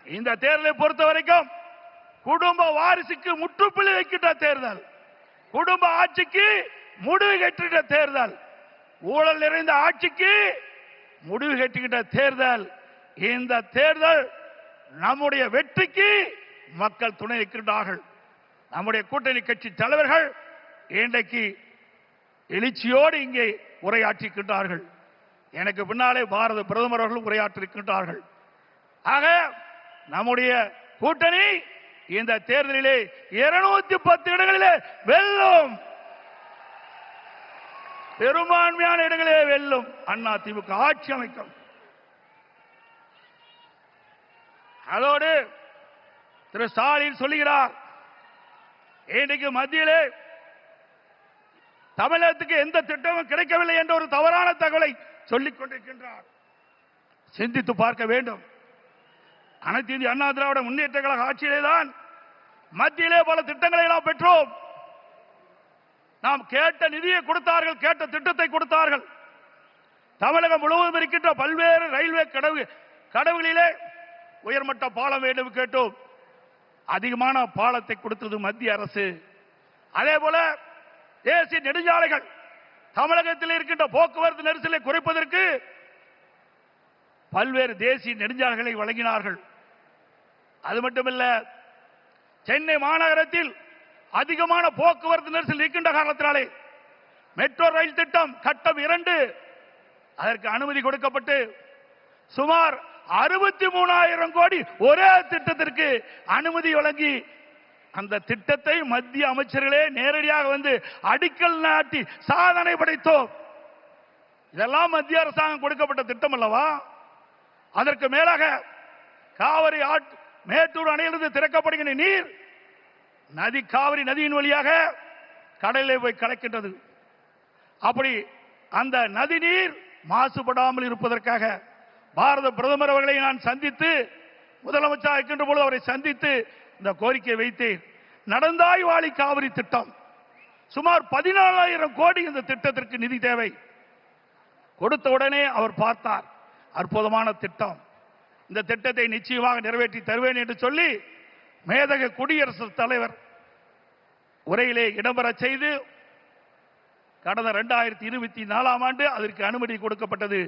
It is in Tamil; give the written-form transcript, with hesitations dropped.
இந்த தேர்தலை பொறுத்த வரைக்கும் குடும்ப வாரிசுக்கு முற்றுப்புள்ளி வைக்கின்ற தேர்தல், குடும்ப ஆட்சிக்கு முடிவு கட்டுகின்ற தேர்தல், ஊழல் நிறைந்த ஆட்சிக்கு முடிவு கட்டுகின்ற தேர்தல். இந்த தேர்தல் நம்முடைய வெற்றிக்கு மக்கள் துணை இருக்கின்றார்கள். நம்முடைய கூட்டணி கட்சி தலைவர்கள் இன்றைக்கு எழுச்சியோடு இங்கே உரையாற்றிருக்கின்றார்கள். எனக்கு பின்னாலே பாரத பிரதமர் அவர்கள் உரையாற்றிருக்கின்றார்கள். ஆக நம்முடைய கூட்டணி இந்த தேர்தலிலே 210 இடங்களிலே வெல்லும், பெரும்பான்மையான இடங்களிலே வெல்லும். அண்ணா திமுக ஆட்சி அமைக்கும். அதோடு திரு ஸ்டாலின் சொல்லுகிறார், இன்றைக்கு மத்தியிலே தமிழகத்துக்கு எந்த திட்டமும் கிடைக்கவில்லை என்ற ஒரு தவறான தகவலை சொல்லிக் கொண்டிருக்கின்றார். சிந்தித்து பார்க்க வேண்டும். அனைத்து இந்திய அண்ணா திராவிட முன்னேற்ற கழக ஆட்சியிலே தான் மத்தியிலே பல திட்டங்களை நாம் பெற்றோம். நாம் கேட்ட நிதியை கொடுத்தார்கள், கேட்ட திட்டத்தை கொடுத்தார்கள். தமிழகம் முழுவதும் இருக்கின்ற பல்வேறு ரயில்வே கடவுகளிலே உயர்மட்ட பாலம் வேண்டும் கேட்டோம். அதிகமான பாலத்தை கொடுத்தது மத்திய அரசு. அதே போல தேசிய நெடுஞ்சாலைகள், தமிழகத்தில் இருக்கின்ற போக்குவரத்து நெரிசலை குறைப்பதற்கு பல்வேறு தேசிய நெடுஞ்சாலைகளை வழங்கினார்கள். அது மட்டுமல்ல, சென்னை மாநகரத்தில் அதிகமான போக்குவரத்து நெரிசல் இருக்கின்ற காரணத்தினாலே மெட்ரோ ரயில் திட்டம் கட்டம் 2 அதற்கு அனுமதி கொடுக்கப்பட்டு சுமார் 63,000 கோடி ஒரே திட்டத்திற்கு அனுமதி வழங்கி அந்த திட்டத்தை மத்திய அமைச்சர்களே நேரடியாக வந்து அடிக்கல் நாட்டி சாதனை படைத்தோம். இதெல்லாம் மத்திய அரசாங்கம் கொடுக்கப்பட்ட திட்டம் அல்லவா? அதற்கு மேலாக காவிரி மேட்டூர் அணையிலிருந்து திறக்கப்படுகின்ற நீர் காவிரி நதியின் வழியாக கடலிலே போய் கலக்கின்றது. அப்படி அந்த நதி நீர் மாசுபடாமல் இருப்பதற்காக பாரத பிரதமர் அவர்களை நான் சந்தித்து, முதலமைச்சர் இருக்கின்ற பொழுது அவரை சந்தித்து இந்த கோரிக்கை வைத்தேன். நடந்தாய் வாழி காவிரி திட்டம் சுமார் 14,000 கோடி இந்த திட்டத்திற்கு நிதி தேவை. கொடுத்த உடனே அவர் பார்த்தார், அற்புதமான திட்டம், இந்த திட்டத்தை நிச்சயமாக நிறைவேற்றி தருவேன் என்று சொல்லி மேதக குடியரசுத் தலைவர் உரையிலே இடம்பெற செய்து கடந்த 2024 ஆண்டு அதற்கு அனுமதி கொடுக்கப்பட்டது.